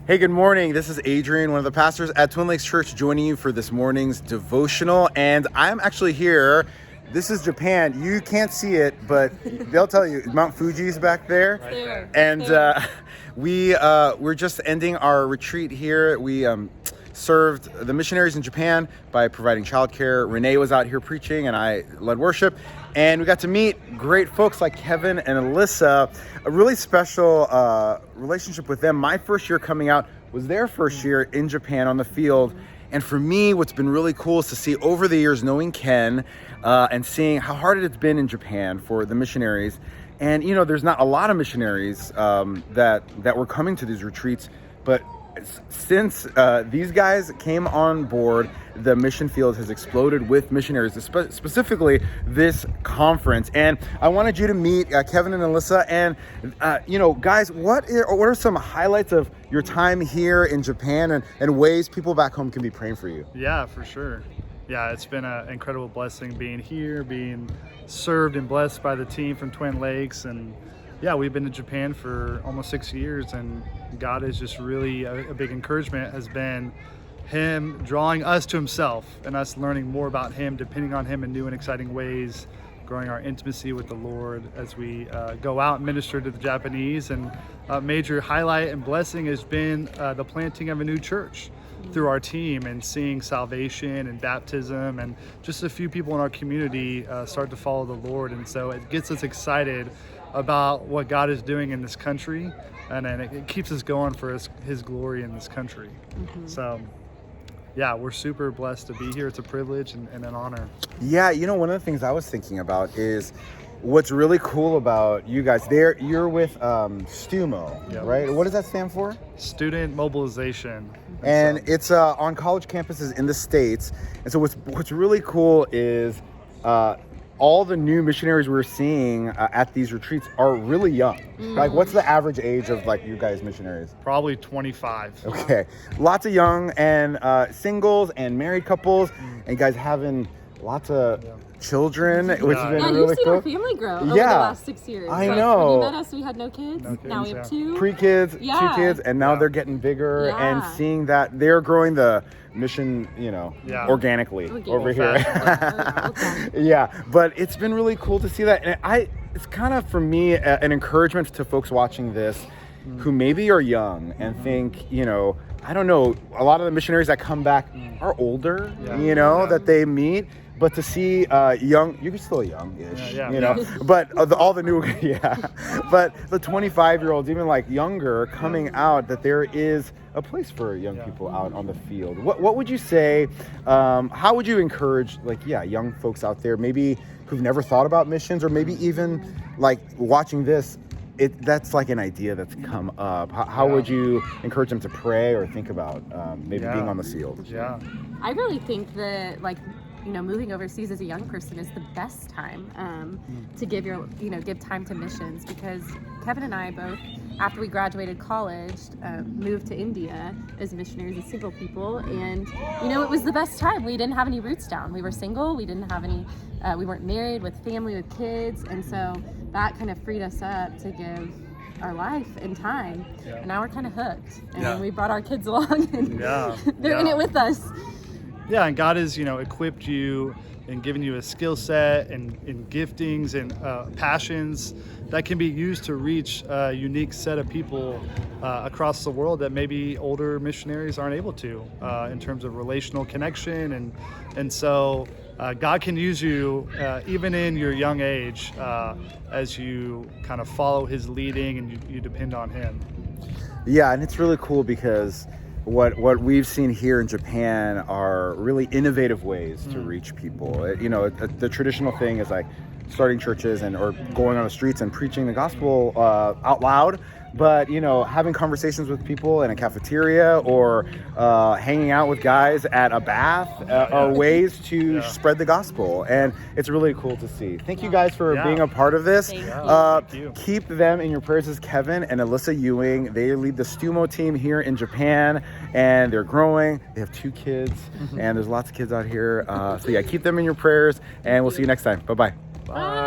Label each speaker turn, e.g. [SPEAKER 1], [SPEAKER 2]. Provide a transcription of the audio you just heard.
[SPEAKER 1] Hey, good morning. This is Adrian, one of the pastors at Twin Lakes Church, joining you for this morning's devotional. And I'm actually here. This is Japan. You can't see it, but they'll tell you Mount Fuji's back there.
[SPEAKER 2] Right there.
[SPEAKER 1] And we're just ending our retreat here. We served the missionaries in Japan by providing childcare. Renee was out here preaching, and I led worship. And we got to meet great folks like Kevin and Alyssa. A really special relationship with them. My first year coming out was their first year in Japan on the field. And for me, what's been really cool is to see over the years, knowing Ken and seeing how hard it's been in Japan for the missionaries. And, you know, there's not a lot of missionaries that were coming to these retreats, but since these guys came on board, the mission field has exploded with missionaries, specifically this conference. And I wanted you to meet Kevin and Alyssa. And, guys, what are some highlights of your time here in Japan and ways people back home can be praying for you?
[SPEAKER 2] Yeah, for sure. Yeah, it's been an incredible blessing being here, being served and blessed by the team from Twin Lakes. And yeah, we've been in Japan for almost 6 years, and God is just really a big encouragement has been Him drawing us to Himself and us learning more about Him, depending on Him in new and exciting ways, growing our intimacy with the Lord as we go out and minister to the Japanese. And a major highlight and blessing has been the planting of a new church through our team, and seeing salvation and baptism and just a few people in our community start to follow the Lord. And so it gets us excited about what God is doing in this country, and then it keeps us going for his glory in this country. So yeah, we're super blessed to be here. It's a privilege and an honor.
[SPEAKER 1] Yeah, one of the things I was thinking about is what's really cool about you guys. You're with STUMO,
[SPEAKER 2] Yep.
[SPEAKER 1] right? What does that stand for?
[SPEAKER 2] Student Mobilization.
[SPEAKER 1] And it's on college campuses in the States. And so what's really cool is all the new missionaries we're seeing at these retreats are really young. Like, what's the average age of you guys missionaries?
[SPEAKER 2] Probably 25.
[SPEAKER 1] Okay, lots of young and singles and married couples, and guys having lots of children, which has been
[SPEAKER 3] Yeah,
[SPEAKER 1] really
[SPEAKER 3] you've seen
[SPEAKER 1] cool.
[SPEAKER 3] our family grow over the last 6 years.
[SPEAKER 1] I
[SPEAKER 3] Like,
[SPEAKER 1] know.
[SPEAKER 3] When you met us, we had no kids. Now we have two.
[SPEAKER 1] Pre-kids,
[SPEAKER 3] Yeah.
[SPEAKER 1] 2 kids, and now they're getting bigger, and seeing that they're growing the mission, organically over here. Yeah, but it's been really cool to see that. And it's kind of, for me, an encouragement to folks watching this who maybe are young and think, I don't know, a lot of the missionaries that come back are older, that they meet. But to see young, you're still young-ish, but all the new, but the 25-year-olds, even younger, coming out, that there is a place for young people out on the field. What would you say, how would you encourage, young folks out there, maybe who've never thought about missions, or maybe even, watching this, that's an idea that's come up. How would you encourage them to pray or think about maybe being on the field?
[SPEAKER 2] Yeah.
[SPEAKER 3] I really think that, moving overseas as a young person is the best time to give time to missions, because Kevin and I both, after we graduated college, moved to India as missionaries, as single people, and it was the best time. We didn't have any roots down. We were single. We didn't have any. We weren't married, with family, with kids, and so that kind of freed us up to give our life and time. And now we're kind of hooked, and we brought our kids along, and they're in it with us.
[SPEAKER 2] Yeah, and God has, equipped you and given you a skill set and giftings and passions that can be used to reach a unique set of people across the world that maybe older missionaries aren't able to in terms of relational connection. And so God can use you even in your young age as you kind of follow His leading and you depend on Him.
[SPEAKER 1] Yeah, and it's really cool because what we've seen here in Japan are really innovative ways to reach people. The traditional thing is starting churches or going on the streets and preaching the gospel out loud. But, having conversations with people in a cafeteria or hanging out with guys at a bath are ways to spread the gospel. And it's really cool to see. Thank you guys for being a part of this.
[SPEAKER 2] Thank you.
[SPEAKER 1] Keep them in your prayers as Kevin and Alyssa Ewing. They lead the STUMO team here in Japan, and they're growing. They have 2 kids, and there's lots of kids out here. So keep them in your prayers, and we'll see you next time. Bye-bye.
[SPEAKER 2] Bye.